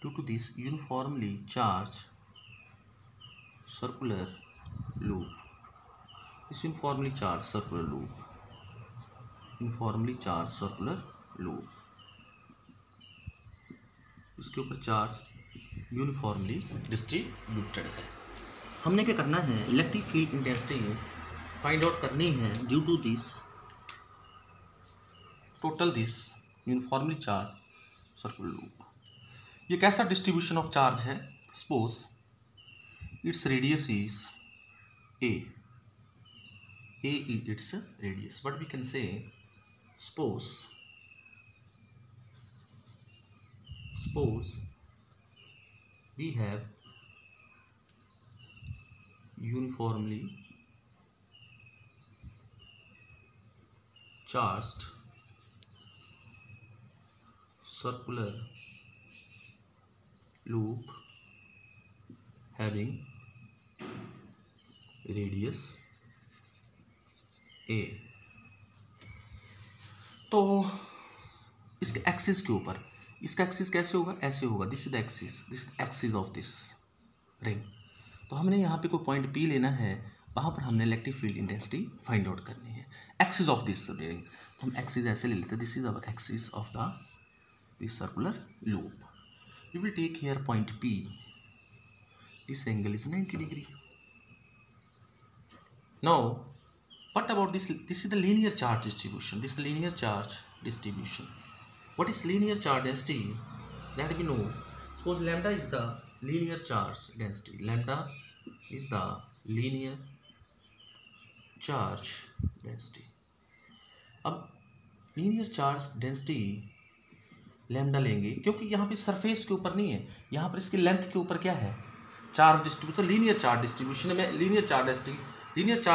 due to this uniformly charged circular loop, this uniformly charged circular loop, इसके ऊपर charge uniformly distributed है। हमने क्या करना है, electric field intensity find out करनी है due to this total this uniformly charged circular loop. ये कैसा डिस्ट्रीब्यूशन ऑफ चार्ज है? Suppose its radius is a is its radius, but we can say suppose we have uniformly charged circular loop having radius a। तो इसके axis के ऊपर, इसका axis कैसे होगा? ऐसे होगा। This is the axis of this ring. तो हमने यहाँ पे कोई पॉइंट P लेना है, वहाँ पर हमने electric field intensity find out करनी है एक्सिस ऑफ दिस रिंग। तो हम एक्सिस ऐसे ले लेते हैं, this is our axis of the this circular loop. We will take here point P, this angle is 90 degree. Now what about this? This is the linear charge distribution. This is the linear charge distribution. What is linear charge density? That we know. Suppose lambda is the linear charge density. Lambda is the linear charge density. अब linear charge density lambda लेंगे, क्योंकि यहाँ पे surface के ऊपर नहीं है, यहाँ पर इसके लेंथ के ऊपर क्या है? Charge distribution. तो लीनियर चार्ज डिस्ट्रीब्यूशन में लीनियर चार्ज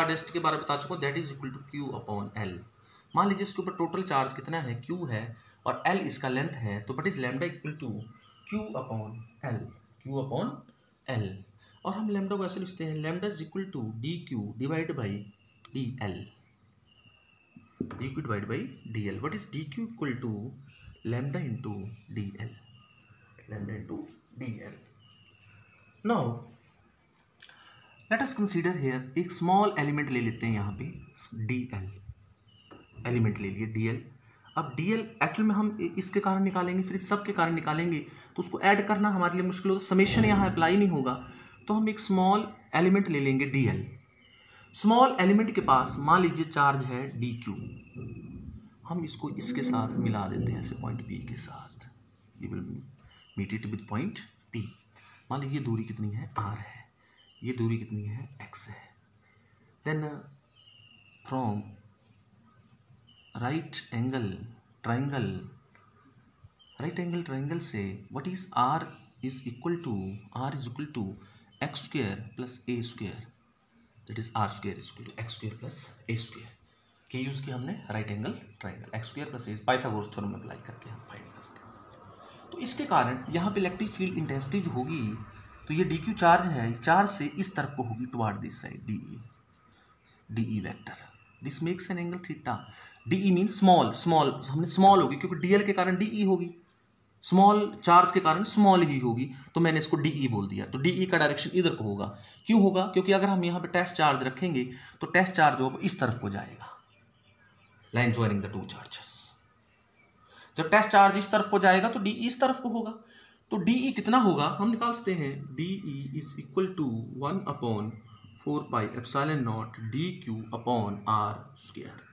डेंसिटी के बारे में बता चुका हूँ, that is equal to Q upon L। मान लीजिए इसके ऊपर टोटल चार्ज कितना है? Q है और L इसका लेंथ है, तो but is lambda equal to Q upon L। और हम लैम्डा को ऐसे लिखते हैं, lambda is equal to DQ divide by DL। What is DQ equal to lambda into DL। Now let us consider here एक small element ले लेते हैं, यहाँ पे DL एलिमेंट ले लिए DL। अब DL एक्चुअल में हम इसके कारण निकालेंगे, फिर इस सब के कारण निकालेंगे, तो उसको ऐड करना हमारे लिए मुश्किल होगा, समेशन यहाँ अप्लाई नहीं होगा। तो हम एक स्मॉल एलिमेंट ले लेंगे DL। स्मॉल एलिमेंट के पास मान लीजिए चार्ज है DQ, हम इसको इसके साथ मिला देते हैं ऐसे पॉइंट P के साथ। You will meet it with point P। मान लीजिए दूरी कितनी है? R है, ये दूरी कितनी है? X है। Then from right angle triangle से what is R is equal to x square plus a square, that is R square is equal to x square plus a square के यूज़ किया हमने right angle triangle, x square plus a Pythagoras theorem apply करके हम find करते हैं। तो इसके कारण यहाँ पे इलेक्ट्रिक फील्ड इंटेंसिटी जो होगी, तो ये DQ चार्ज है, चार्ज से इस तरफ को होगी toward this side, DE vector. This makes an angle theta. DE means small, हमने स्मॉल होगी क्योंकि DL के कारण DE होगी, स्मॉल चार्ज के कारण स्मॉल ही होगी, तो मैंने इसको DE बोल दिया। तो DE का डायरेक्शन इधर को होगा। क्यों होगा? क्योंकि अगर हम यहाँ पे टेस्ट चार्ज रखेंगे तो टेस्ट चार्ज होगा इस तरफ को जाएगा, line joining the two charges. जब टेस्ट चार्ज इस तरफ को जाएगा तो DE इस तरफ को होगा। तो DE कितना होगा हम निकाल सकते हैं, DE is equal to 1 upon 4 pi epsilon naught DQ upon R square.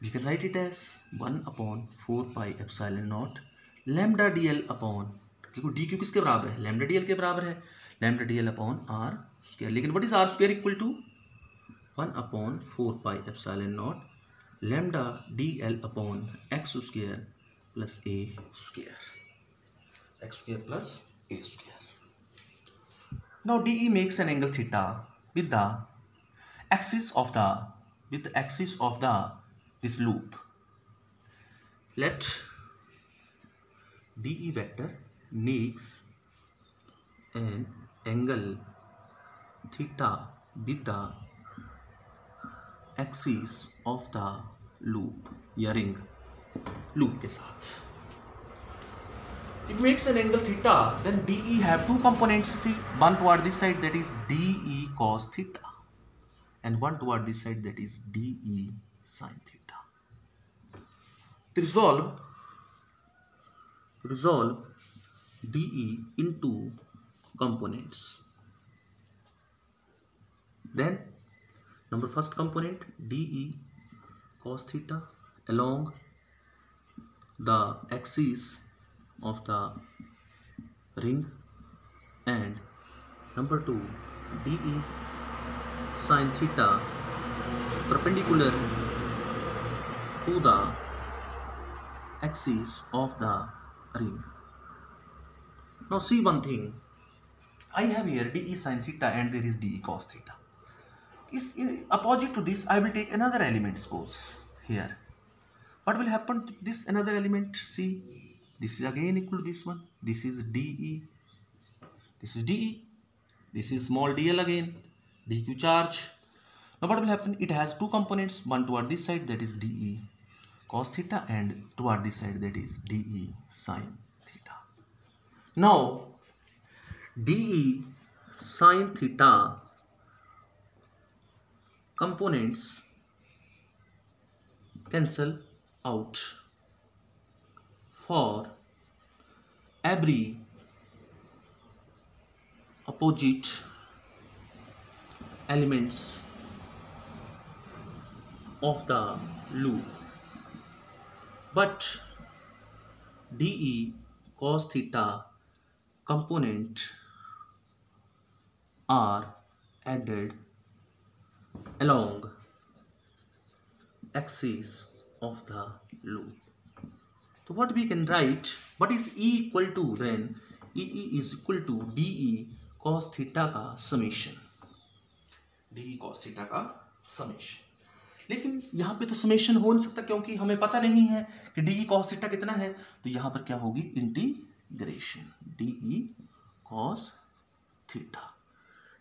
We can write it as 1 upon 4 pi epsilon naught lambda DL upon, क्योंकि DQ किसके बराबर है? लैम्डा DL के बराबर है, lambda DL upon R square. लेकिन what is R square equal to 1 upon 4 pi epsilon naught lambda DL upon x square plus a square, Now DE makes an angle theta with the axis of this loop. Let DE vector makes an angle theta with the axis of the loop या ring loop के साथ। It makes an angle theta, then DE have two components. See, one toward this side, that is DE cos theta, and one toward this side, that is DE sin theta. To resolve DE into components. Then number first component DE cos theta along the axis of the ring, and number 2 DE sin theta perpendicular to the axis of the ring. Now see one thing, I have here DE sin theta and there is DE cos theta. Is opposite to this, I will take another element. Suppose here, what will happen to this another element? See, this is again equal to this one. This is DE, this is DE, this is small dl again, dq charge. Now what will happen? It has two components, one toward this side, that is DE cos theta, and toward this side, that is DE sin theta. Now DE sin theta components cancel out for every opposite elements of the loop, but DE cos theta component are added along axis of the loop. So what we can write, what is E equal to? Then EE is equal to DE cos theta का summation, DE cos theta का summation. लेकिन यहाँ पे तो summation हो नहीं सकता क्योंकि हमें पता नहीं है कि DE cos theta कितना है. तो यहाँ पर क्या होगी? Integration DE cos theta,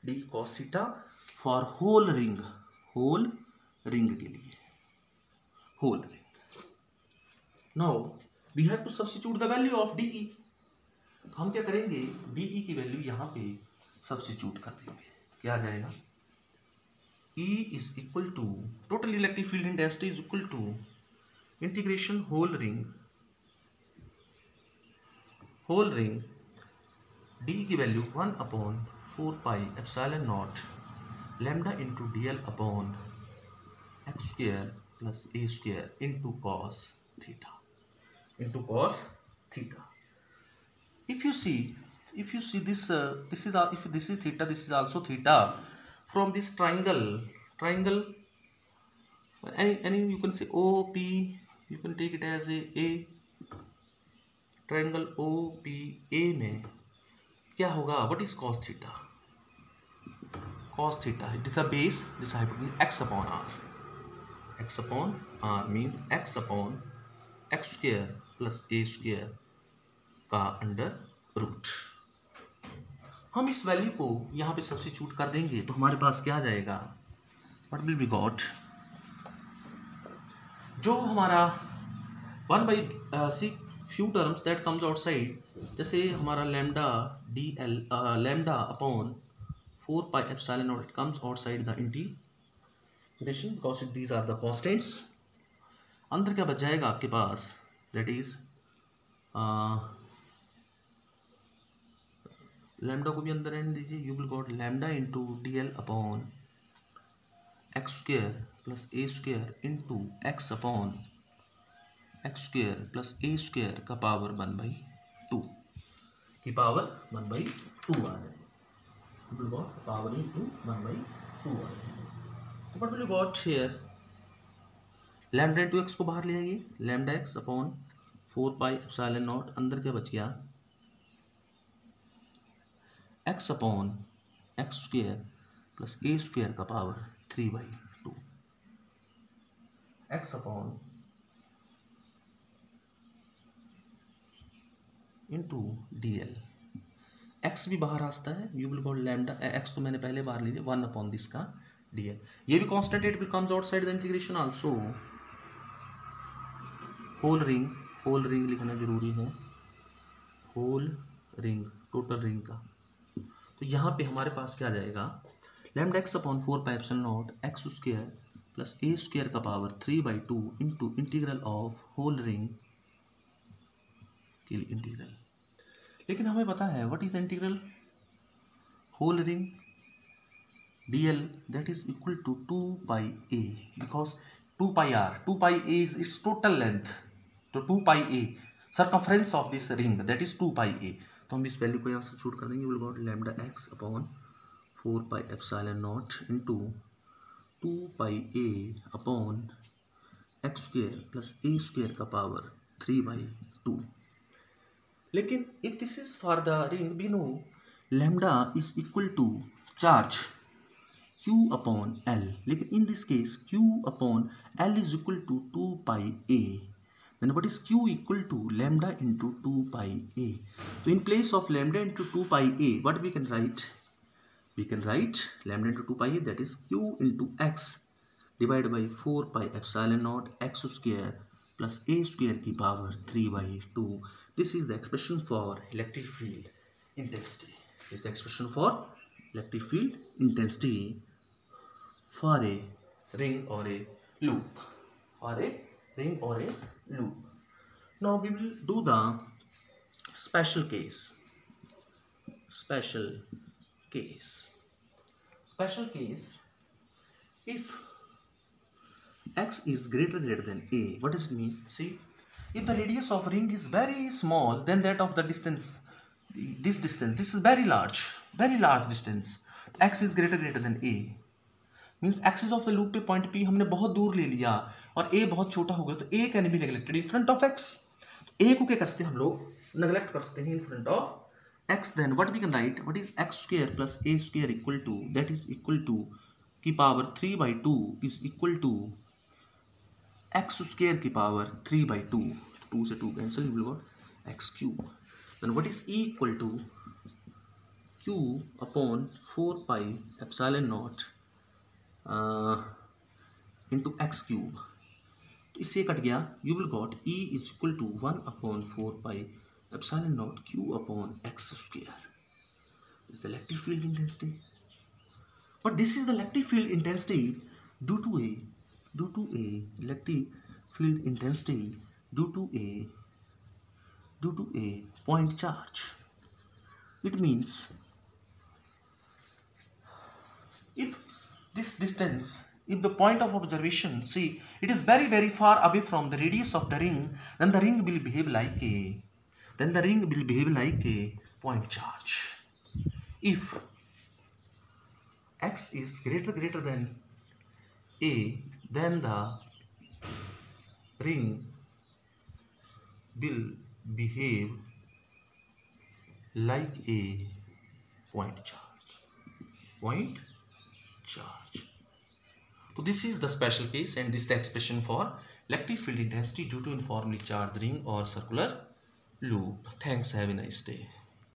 DE cos theta for whole ring के लिए, whole ring. Now we have to substitute the value of DE. तो हम क्या करेंगे? DE की वैल्यू यहाँ पे सब्स्टिट्यूट कर देंगे. क्या आ जाएगा? E is equal to total electric field in density is equal to integration whole ring DE की value 1/4 pi epsilon naught lambda into DL upon x square plus a square into cos theta. If you see this, this is if this is theta, this is also theta. From this triangle, any you can say OP, you can take it as a triangle OPA में क्या होगा? What is cos theta? Cos theta, it is a base, this hypotenuse x upon r. X upon r means x upon x square plus a square का under root. हम इस value को यहाँ पे substitute कर देंगे तो हमारे पास क्या आ जाएगा? What will be got? जो हमारा 1/c few terms that comes outside, जैसे हमारा lambda DL lambda upon 4 pi epsilon naught, it comes outside the integration because these are the constants. अंदर क्या बच जाएगा आपके पास? दैट इज लैम्डा को भी अंदर रहने दीजिए. You will got lambda into DL upon x square plus a square into x upon x square plus a square का पावर 1/2 की पावर 1/2 आ जाए. You will got power into 1/2. So what will you got here? Lambda into x को बाहर ले आइए, lambda x upon 4 pi epsilon naught. अंदर क्या बच गया? X upon x square plus a square का power 3/2. X upon into DL. X भी बाहर आता है. You will got lambda x तो मैंने पहले बाहर ले लिया 1 अपॉन दिस का DL. ये भी constant, it becomes outside the integration also. Whole ring लिखना जरूरी है. होल रिंग, टोटल रिंग का। तो यहाँ पे हमारे पास क्या आ जाएगा, lambda x upon 4πε0 x square plus a square का power 3/2 into integral of whole ring के इंटीग्रल। लेकिन हमें पता है what is integral whole ring dl, that is equal to 2πa, because 2πa is its total length, तो 2πa circumference of this ring, that is 2πa। तो हम इस value को यहाँ सब्स्टिट्यूट कर देंगे, will got lambda x upon 4πε0 into 2πa upon x square plus a square का power 3/2। लेकिन if this is for the ring, we know lambda is equal to charge Q upon L, लेकिन in this case Q upon L is equal to 2πa, then what is Q equal to lambda into 2πa? So in place of lambda into 2πa, what we can write? We can write lambda into 2πa, that is Q into x divided by 4πε0 x square plus a square की power 3/2. This is the expression for electric field intensity. This is the expression for electric field intensity for a ring or a loop, for a ring or a loop. Now we will do the special case. Special case. Special case. If x is greater than a, what does it mean? See, if the radius of ring is very small than that of the distance, this is very large distance. X is greater than a, means axis of the loop पे point P हमने बहुत दूर ले लिया और ए बहुत छोटा हो गया, तो a can be neglected in front of x. A को क्या करते हैं हम लोग, नेग्लेक्ट करते हैं in front of x. Then what we can write, what is x square plus a square equal to, that is equal to की power 3/2 is equal to x square की पावर 3/2, 2 से 2 cancel, will got x cube. Then what is E equal to Q upon 4πε0 into x cube. तो इससे cut गया, you will got E is equal to 1/4πε0 Q upon x square. Is the electric field intensity, but this is the electric field intensity due to a electric field intensity due to a point charge. It means if this distance, if the point of observation, see, it is very far away from the radius of the ring, then the ring will behave like a point charge. If x is greater than a, then the ring will behave like a point charge. So this is the special case, and this is the expression for electric field intensity due to uniformly charged ring or circular loop. Thanks, have a nice day.